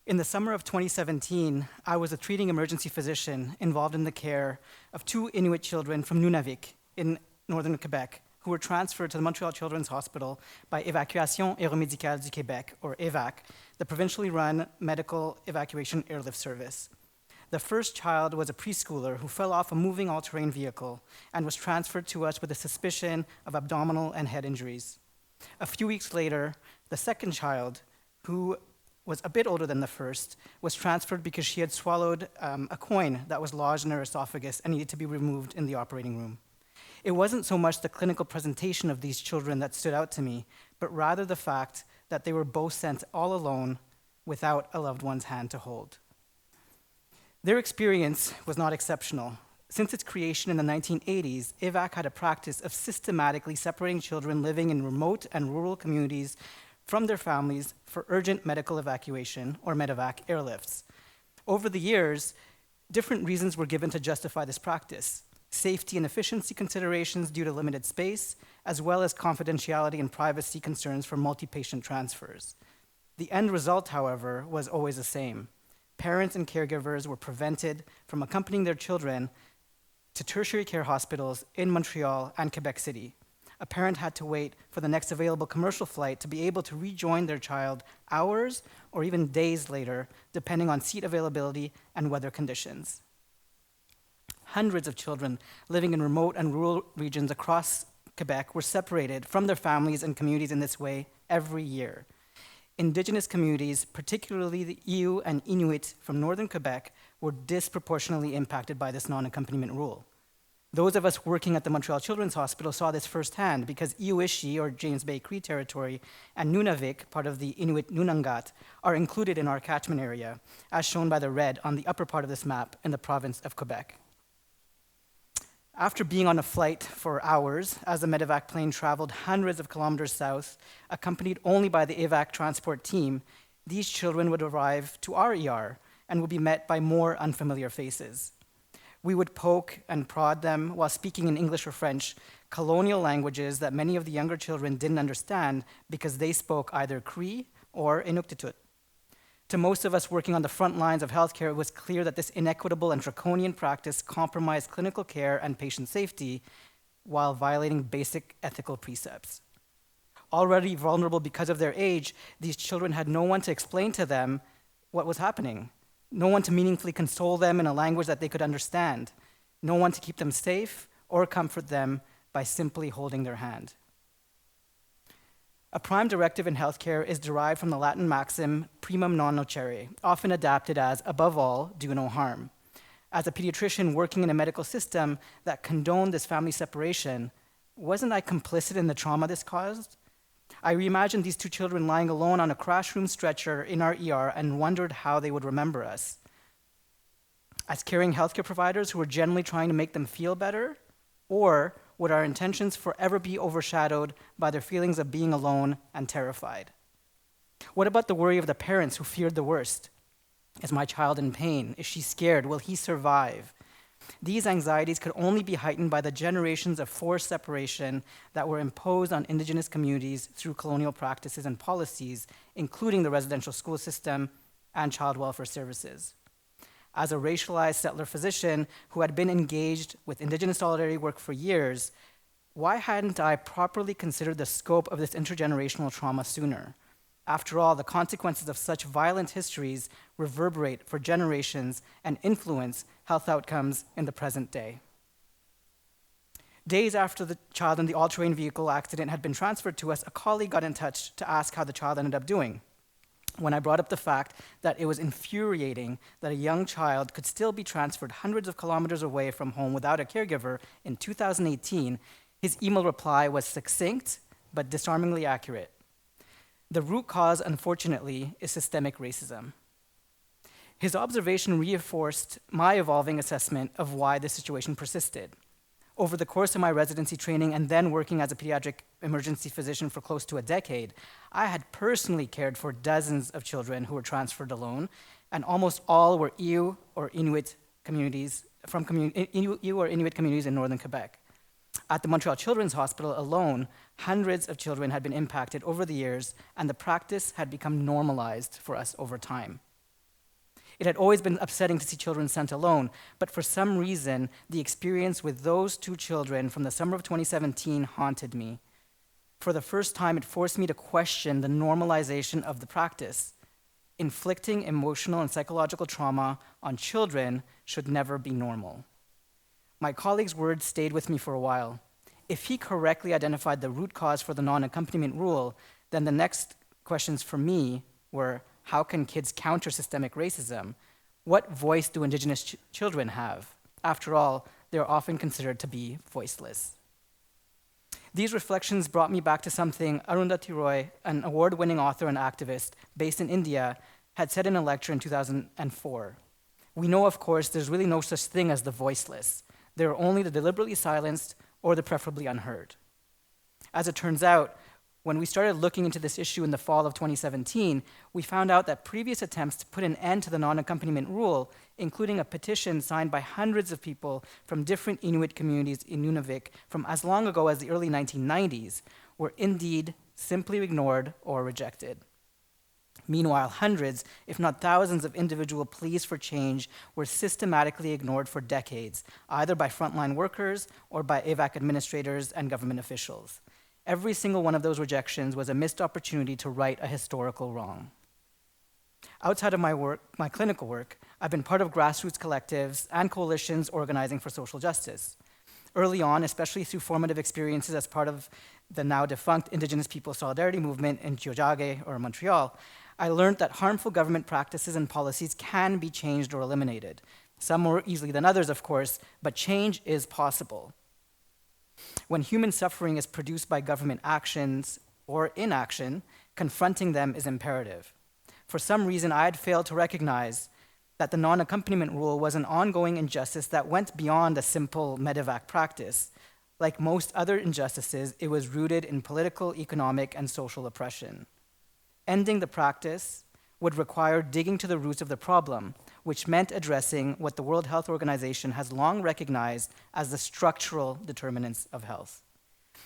In the summer of 2017, I was a treating emergency physician involved in the care of 2 Inuit children from Nunavik in northern Quebec who were transferred to the Montreal Children's Hospital by Évacuation Aéromédicale du Québec, or EVAC, the provincially run medical evacuation airlift service. The first child was a preschooler who fell off a moving all-terrain vehicle and was transferred to us with a suspicion of abdominal and head injuries. A few weeks later, the second child, who was a bit older than the first, was transferred because she had swallowed a coin that was lodged in her esophagus and needed to be removed in the operating room. It wasn't so much the clinical presentation of these children that stood out to me, but rather the fact that they were both sent all alone without a loved one's hand to hold. Their experience was not exceptional. Since its creation in the 1980s, EVAC had a practice of systematically separating children living in remote and rural communities from their families for urgent medical evacuation, or medevac airlifts. Over the years, different reasons were given to justify this practice: safety and efficiency considerations due to limited space, as well as confidentiality and privacy concerns for multi-patient transfers. The end result, however, was always the same. Parents and caregivers were prevented from accompanying their children to tertiary care hospitals in Montreal and Quebec City. A parent had to wait for the next available commercial flight to be able to rejoin their child hours or even days later, depending on seat availability and weather conditions. Hundreds of children living in remote and rural regions across Quebec were separated from their families and communities in this way every year. Indigenous communities, particularly the Iu and Inuit from northern Quebec, were disproportionately impacted by this non-accompaniment rule. Those of us working at the Montreal Children's Hospital saw this firsthand because Iu-Ishi, or James Bay Cree territory, and Nunavik, part of the Inuit Nunangat, are included in our catchment area, as shown by the red on the upper part of this map in the province of Quebec. After being on a flight for hours, as the medevac plane traveled hundreds of kilometers south, accompanied only by the EVAC transport team, these children would arrive to our ER and would be met by more unfamiliar faces. We would poke and prod them while speaking in English or French, colonial languages that many of the younger children didn't understand because they spoke either Cree or Inuktitut. To most of us working on the front lines of healthcare, it was clear that this inequitable and draconian practice compromised clinical care and patient safety while violating basic ethical precepts. Already vulnerable because of their age, these children had no one to explain to them what was happening, no one to meaningfully console them in a language that they could understand, no one to keep them safe or comfort them by simply holding their hand. A prime directive in healthcare is derived from the Latin maxim primum non nocere, often adapted as above all, do no harm. As a pediatrician working in a medical system that condoned this family separation, wasn't I complicit in the trauma this caused? I reimagined these 2 children lying alone on a crash room stretcher in our ER and wondered how they would remember us. As caring healthcare providers who were generally trying to make them feel better, or would our intentions forever be overshadowed by their feelings of being alone and terrified? What about the worry of the parents who feared the worst? Is my child in pain? Is she scared? Will he survive? These anxieties could only be heightened by the generations of forced separation that were imposed on Indigenous communities through colonial practices and policies, including the residential school system and child welfare services. As a racialized settler physician who had been engaged with Indigenous solidarity work for years, why hadn't I properly considered the scope of this intergenerational trauma sooner? After all, the consequences of such violent histories reverberate for generations and influence health outcomes in the present day. Days after the child in the all-terrain vehicle accident had been transferred to us, a colleague got in touch to ask how the child ended up doing. When I brought up the fact that it was infuriating that a young child could still be transferred hundreds of kilometers away from home without a caregiver in 2018, his email reply was succinct but disarmingly accurate. The root cause, unfortunately, is systemic racism. His observation reinforced my evolving assessment of why this situation persisted. Over the course of my residency training and then working as a pediatric emergency physician for close to a decade, I had personally cared for dozens of children who were transferred alone, and almost all were Iu or Inuit communities Iu or Inuit communities in northern Quebec. At the Montreal Children's Hospital alone, hundreds of children had been impacted over the years, and the practice had become normalized for us over time. It had always been upsetting to see children sent alone, but for some reason, the experience with those 2 children from the summer of 2017 haunted me. For the first time, it forced me to question the normalization of the practice. Inflicting emotional and psychological trauma on children should never be normal. My colleague's words stayed with me for a while. If he correctly identified the root cause for the non-accompaniment rule, then the next questions for me were, how can kids counter systemic racism? What voice do Indigenous children have? After all, they're often considered to be voiceless. These reflections brought me back to something Arundhati Roy, an award-winning author and activist based in India, had said in a lecture in 2004. We know, of course, there's really no such thing as the voiceless. There are only the deliberately silenced or the preferably unheard. As it turns out, when we started looking into this issue in the fall of 2017, we found out that previous attempts to put an end to the non-accompaniment rule, including a petition signed by hundreds of people from different Inuit communities in Nunavik from as long ago as the early 1990s, were indeed simply ignored or rejected. Meanwhile, hundreds, if not thousands, of individual pleas for change were systematically ignored for decades, either by frontline workers or by AVAC administrators and government officials. Every single one of those rejections was a missed opportunity to right a historical wrong. Outside of my clinical work, I've been part of grassroots collectives and coalitions organizing for social justice. Early on, especially through formative experiences as part of the now defunct Indigenous Peoples Solidarity Movement in Tiohtià:ke or Montreal, I learned that harmful government practices and policies can be changed or eliminated. Some more easily than others, of course, but change is possible. When human suffering is produced by government actions or inaction, confronting them is imperative. For some reason, I had failed to recognize that the non-accompaniment rule was an ongoing injustice that went beyond a simple medevac practice. Like most other injustices, it was rooted in political, economic, and social oppression. Ending the practice would require digging to the roots of the problem, which meant addressing what the World Health Organization has long recognized as the structural determinants of health.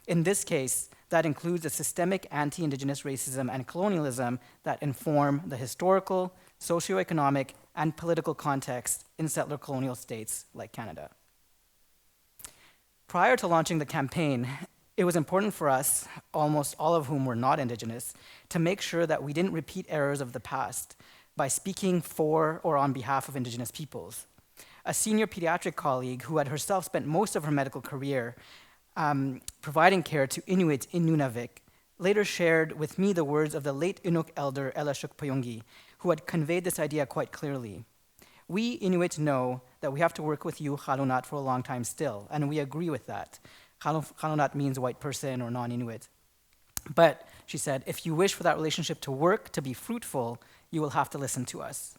In this case, that includes the systemic anti-Indigenous racism and colonialism that inform the historical, socioeconomic, and political context in settler colonial states like Canada. Prior to launching the campaign, it was important for us, almost all of whom were not Indigenous, to make sure that we didn't repeat errors of the past by speaking for or on behalf of Indigenous peoples. A senior pediatric colleague who had herself spent most of her medical career providing care to Inuits in Nunavik later shared with me the words of the late Inuk elder Elashuk Payungi, who had conveyed this idea quite clearly. We Inuit know that we have to work with you, Halunat, for a long time still, and we agree with that. Halunat means white person or non-Inuit. But, she said, if you wish for that relationship to work, to be fruitful, you will have to listen to us.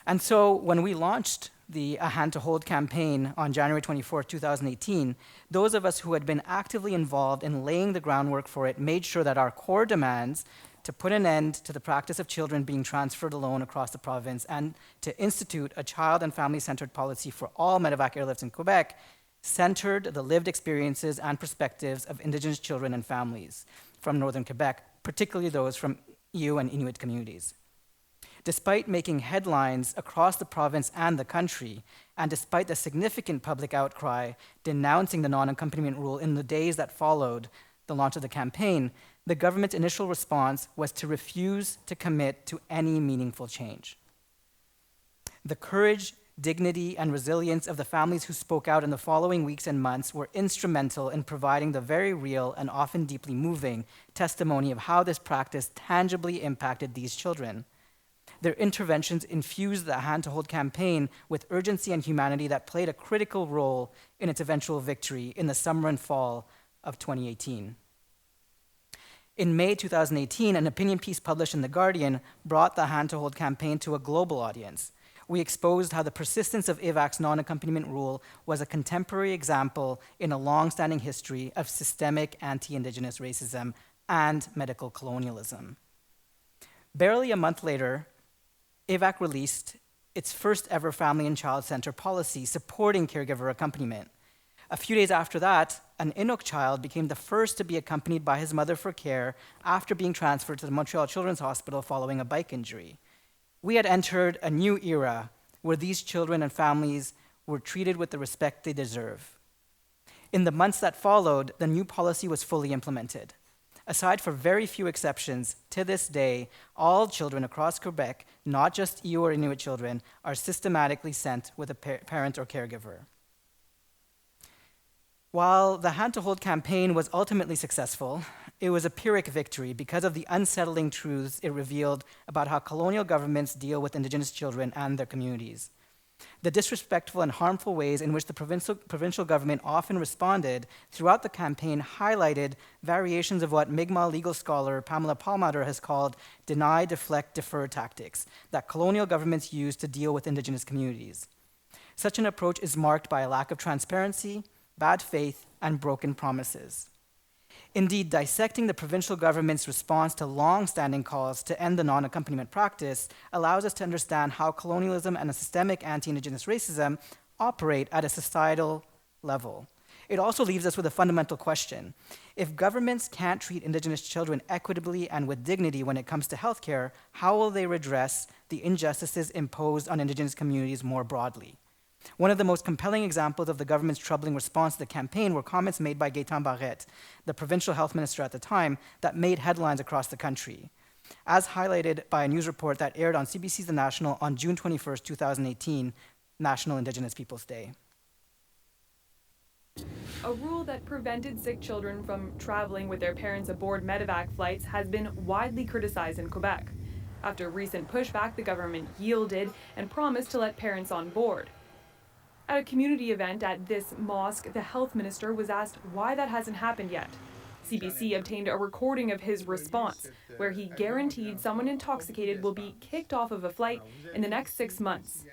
And so when we launched the A Hand to Hold campaign on January 24, 2018, those of us who had been actively involved in laying the groundwork for it made sure that our core demands to put an end to the practice of children being transferred alone across the province and to institute a child and family-centered policy for all medevac airlifts in Quebec centered the lived experiences and perspectives of Indigenous children and families from northern Quebec, particularly those from EU and Inuit communities. Despite making headlines across the province and the country, and despite the significant public outcry denouncing the non-accompaniment rule in the days that followed the launch of the campaign, the government's initial response was to refuse to commit to any meaningful change. The courage, dignity, and resilience of the families who spoke out in the following weeks and months were instrumental in providing the very real and often deeply moving testimony of how this practice tangibly impacted these children. Their interventions infused the Hand to Hold campaign with urgency and humanity that played a critical role in its eventual victory in the summer and fall of 2018. In May 2018, an opinion piece published in The Guardian brought the Hand to Hold campaign to a global audience. We exposed how the persistence of AVAC's non-accompaniment rule was a contemporary example in a long-standing history of systemic anti-Indigenous racism and medical colonialism. Barely a month later, AVAC released its first ever family and child center policy supporting caregiver accompaniment. A few days after that, an Inuk child became the first to be accompanied by his mother for care after being transferred to the Montreal Children's Hospital following a bike injury. We had entered a new era where these children and families were treated with the respect they deserve. In the months that followed, the new policy was fully implemented. Aside for very few exceptions, to this day, all children across Quebec, not just Ewe or Inuit children, are systematically sent with a parent or caregiver. While the Hand to Hold campaign was ultimately successful, it was a Pyrrhic victory because of the unsettling truths it revealed about how colonial governments deal with Indigenous children and their communities. The disrespectful and harmful ways in which the provincial government often responded throughout the campaign highlighted variations of what Mi'kmaq legal scholar Pamela Palmater has called deny, deflect, defer tactics that colonial governments use to deal with Indigenous communities. Such an approach is marked by a lack of transparency, bad faith, and broken promises. Indeed, dissecting the provincial government's response to long-standing calls to end the non-accompaniment practice allows us to understand how colonialism and a systemic anti-Indigenous racism operate at a societal level. It also leaves us with a fundamental question. If governments can't treat Indigenous children equitably and with dignity when it comes to healthcare, how will they redress the injustices imposed on Indigenous communities more broadly? One of the most compelling examples of the government's troubling response to the campaign were comments made by Gaétan Barrette, the provincial health minister at the time, that made headlines across the country, as highlighted by a news report that aired on CBC's The National on June 21st, 2018, National Indigenous Peoples Day. A rule that prevented sick children from traveling with their parents aboard medevac flights has been widely criticized in Quebec. After recent pushback, the government yielded and promised to let parents on board. At a community event at this mosque, the health minister was asked why that hasn't happened yet. CBC obtained a recording of his response, where he guaranteed someone intoxicated will be kicked off of a flight in the next 6 months.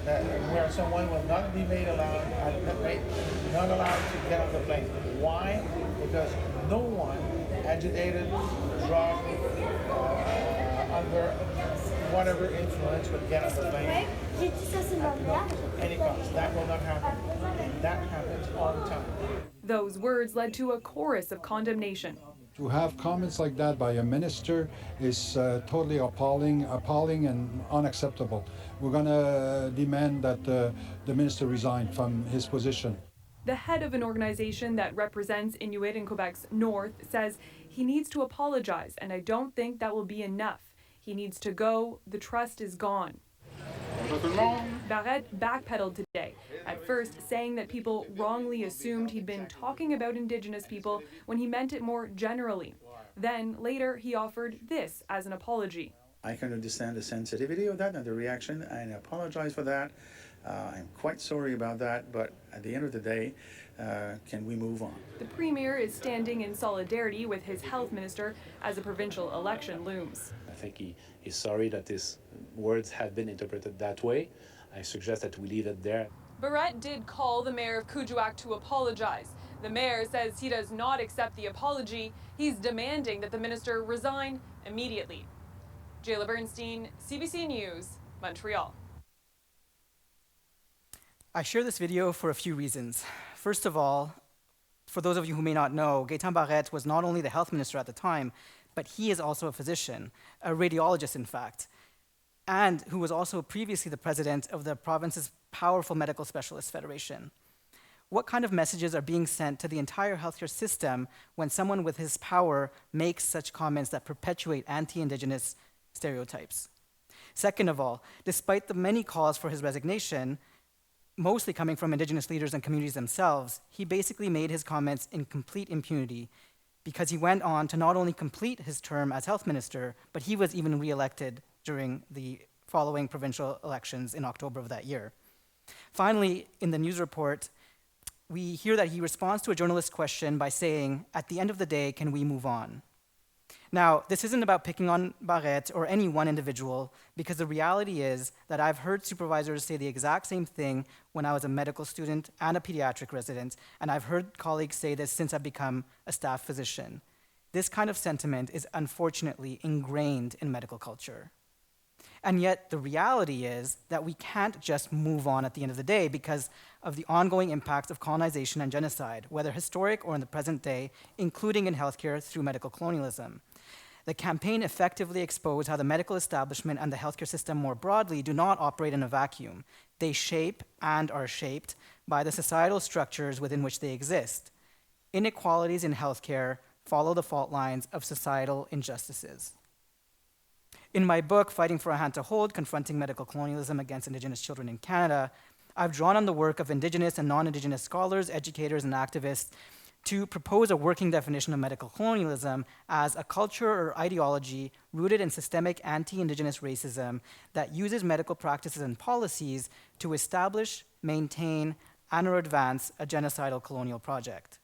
Where someone will not be not allowed to get on the plane. Why? Because no one agitated, drunk, under whatever influence would get on the plane. Any cost. That will not happen. And that happens all the time. Those words led to a chorus of condemnation. To have comments like that by a minister is totally appalling and unacceptable. We're going to demand that the minister resign from his position. The head of an organization that represents Inuit in Quebec's north says he needs to apologize, and I don't think that will be enough. He needs to go. The trust is gone. Barrette backpedaled today, at first saying that people wrongly assumed he'd been talking about Indigenous people when he meant it more generally. Then, later, he offered this as an apology. I can understand the sensitivity of that and the reaction, and I apologize for that. I'm quite sorry about that, but at the end of the day, can we move on? The Premier is standing in solidarity with his health minister as a provincial election looms. I think he's sorry that his words have been interpreted that way. I suggest that we leave it there. Barrette did call the mayor of Kuujjuaq to apologize. The mayor says he does not accept the apology. He's demanding that the minister resign immediately. Jayla Bernstein, CBC News, Montreal. I share this video for a few reasons. First of all, for those of you who may not know, Gaétan Barrette was not only the health minister at the time, but he is also a physician, a radiologist in fact, and who was also previously the president of the province's powerful medical specialist federation. What kind of messages are being sent to the entire healthcare system when someone with his power makes such comments that perpetuate anti-Indigenous stereotypes? Second of all, despite the many calls for his resignation, mostly coming from Indigenous leaders and communities themselves, he basically made his comments in complete impunity because he went on to not only complete his term as health minister, but he was even re-elected during the following provincial elections in October of that year. Finally, in the news report, we hear that he responds to a journalist's question by saying, "At the end of the day, can we move on?" Now, this isn't about picking on Barrette or any one individual, because the reality is that I've heard supervisors say the exact same thing when I was a medical student and a pediatric resident, and I've heard colleagues say this since I've become a staff physician. This kind of sentiment is unfortunately ingrained in medical culture. And yet, the reality is that we can't just move on at the end of the day because of the ongoing impacts of colonization and genocide, whether historic or in the present day, including in healthcare through medical colonialism. The campaign effectively exposed how the medical establishment and the healthcare system more broadly do not operate in a vacuum. They shape and are shaped by the societal structures within which they exist. Inequalities in healthcare follow the fault lines of societal injustices. In my book, Fighting for a Hand to Hold, Confronting Medical Colonialism Against Indigenous Children in Canada, I've drawn on the work of Indigenous and non-Indigenous scholars, educators, and activists to propose a working definition of medical colonialism as a culture or ideology rooted in systemic anti-Indigenous racism that uses medical practices and policies to establish, maintain, and/or advance a genocidal colonial project.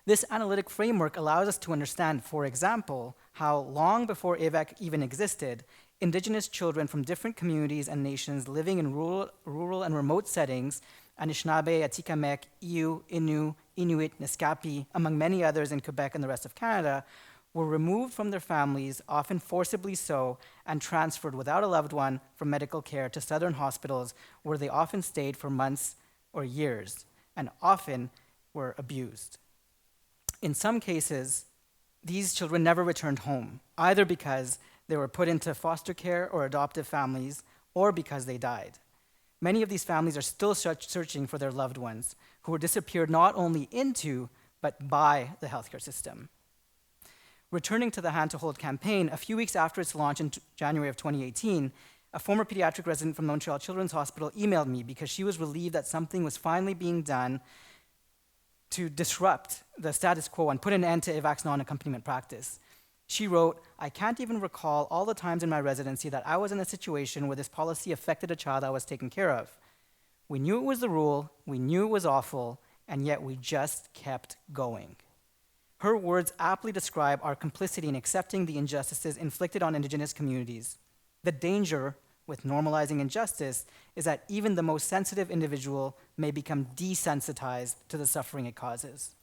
This analytic framework allows us to understand, for example, how long before AVAC even existed, Indigenous children from different communities and nations living in rural and remote settings, Anishinaabe, Atikamekw, Iu, Innu, Inuit, Naskapi, among many others in Quebec and the rest of Canada, were removed from their families, often forcibly so, and transferred without a loved one from medical care to southern hospitals where they often stayed for months or years, and often were abused. In some cases, these children never returned home, either because they were put into foster care or adoptive families, or because they died. Many of these families are still searching for their loved ones, who were disappeared not only into, but by the healthcare system. Returning to the Hand to Hold campaign, a few weeks after its launch in January of 2018, a former pediatric resident from Montreal Children's Hospital emailed me because she was relieved that something was finally being done to disrupt the status quo and put an end to AVAC's non-accompaniment practice. She wrote, "I can't even recall all the times in my residency that I was in a situation where this policy affected a child I was taking care of. We knew it was the rule, we knew it was awful, and yet we just kept going." Her words aptly describe our complicity in accepting the injustices inflicted on Indigenous communities. The danger with normalizing injustice is that even the most sensitive individual may become desensitized to the suffering it causes.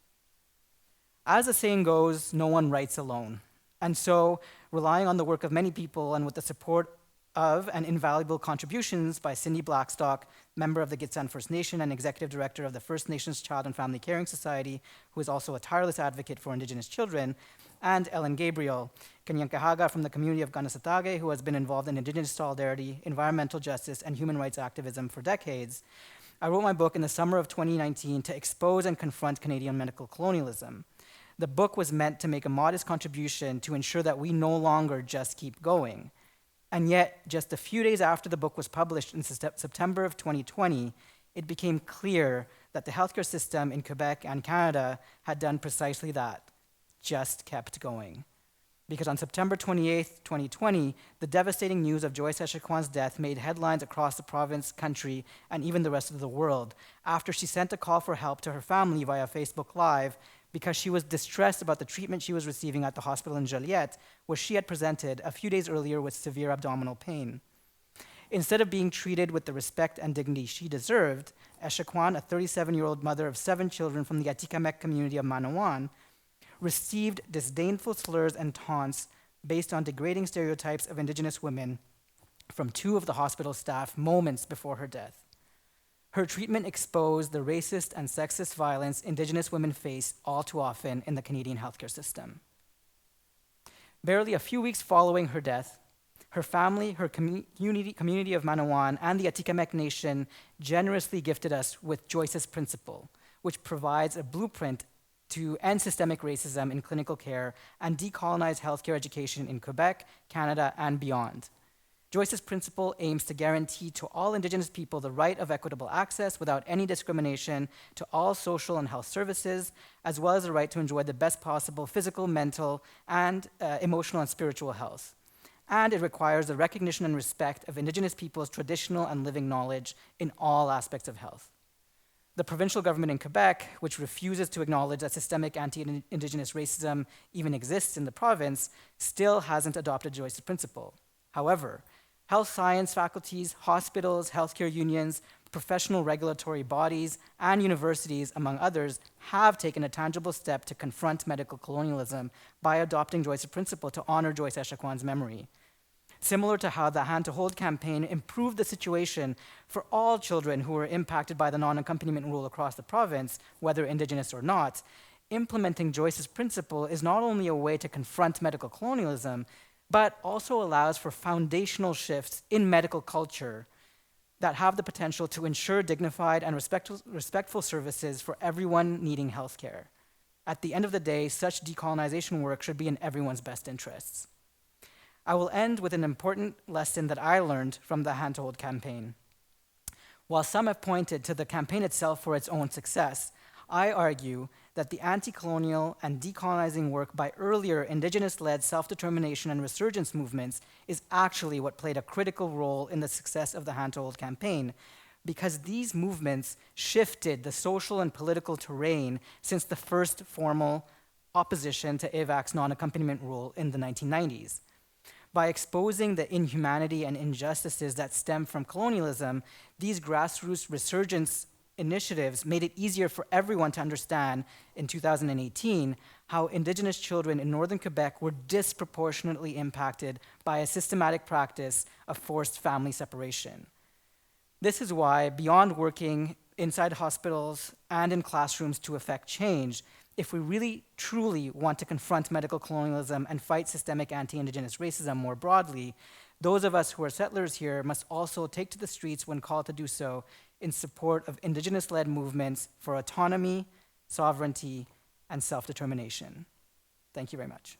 As the saying goes, no one writes alone. And so, relying on the work of many people and with the support of and invaluable contributions by Cindy Blackstock, member of the Gitxsan First Nation and executive director of the First Nations Child and Family Caring Society, who is also a tireless advocate for Indigenous children, and Ellen Gabriel, Kanyankahaga from the community of Kanesatake, who has been involved in Indigenous solidarity, environmental justice, and human rights activism for decades. I wrote my book in the summer of 2019 to expose and confront Canadian medical colonialism. The book was meant to make a modest contribution to ensure that we no longer just keep going. And yet, just a few days after the book was published in September of 2020, it became clear that the healthcare system in Quebec and Canada had done precisely that, just kept going. Because on September 28th, 2020, the devastating news of Joyce Echaquan's death made headlines across the province, country, and even the rest of the world after she sent a call for help to her family via Facebook Live because she was distressed about the treatment she was receiving at the hospital in Joliette, where she had presented a few days earlier with severe abdominal pain. Instead of being treated with the respect and dignity she deserved, Echaquan, a 37-year-old mother of 7 children from the Atikamekw community of Manawan, received disdainful slurs and taunts based on degrading stereotypes of Indigenous women from 2 of the hospital staff moments before her death. Her treatment exposed the racist and sexist violence Indigenous women face all too often in the Canadian healthcare system. Barely a few weeks following her death, her family, her community of Manawan, and the Atikamekw Nation generously gifted us with Joyce's Principle, which provides a blueprint to end systemic racism in clinical care and decolonize healthcare education in Quebec, Canada, and beyond. Joyce's Principle aims to guarantee to all Indigenous people the right of equitable access without any discrimination to all social and health services, as well as the right to enjoy the best possible physical, mental, and emotional and spiritual health. And it requires the recognition and respect of Indigenous people's traditional and living knowledge in all aspects of health. The provincial government in Quebec, which refuses to acknowledge that systemic anti-Indigenous racism even exists in the province, still hasn't adopted Joyce's Principle. However, health science faculties, hospitals, healthcare unions, professional regulatory bodies, and universities, among others, have taken a tangible step to confront medical colonialism by adopting Joyce's Principle to honor Joyce Echaquan's memory. Similar to how the Hand to Hold campaign improved the situation for all children who were impacted by the non-accompaniment rule across the province, whether Indigenous or not, implementing Joyce's principle is not only a way to confront medical colonialism, but also allows for foundational shifts in medical culture that have the potential to ensure dignified and respectful services for everyone needing healthcare. At the end of the day, such decolonization work should be in everyone's best interests. I will end with an important lesson that I learned from the Hand to Hold campaign. While some have pointed to the campaign itself for its own success, I argue that the anti-colonial and decolonizing work by earlier Indigenous-led self-determination and resurgence movements is actually what played a critical role in the success of the Hand to Hold campaign, because these movements shifted the social and political terrain since the first formal opposition to AVAC's non-accompaniment rule in the 1990s. By exposing the inhumanity and injustices that stem from colonialism, these grassroots resurgence initiatives made it easier for everyone to understand in 2018 how Indigenous children in northern Quebec were disproportionately impacted by a systematic practice of forced family separation. This is why, beyond working inside hospitals and in classrooms to effect change, if we really, truly want to confront medical colonialism and fight systemic anti-Indigenous racism more broadly, those of us who are settlers here must also take to the streets when called to do so in support of Indigenous-led movements for autonomy, sovereignty, and self-determination. Thank you very much.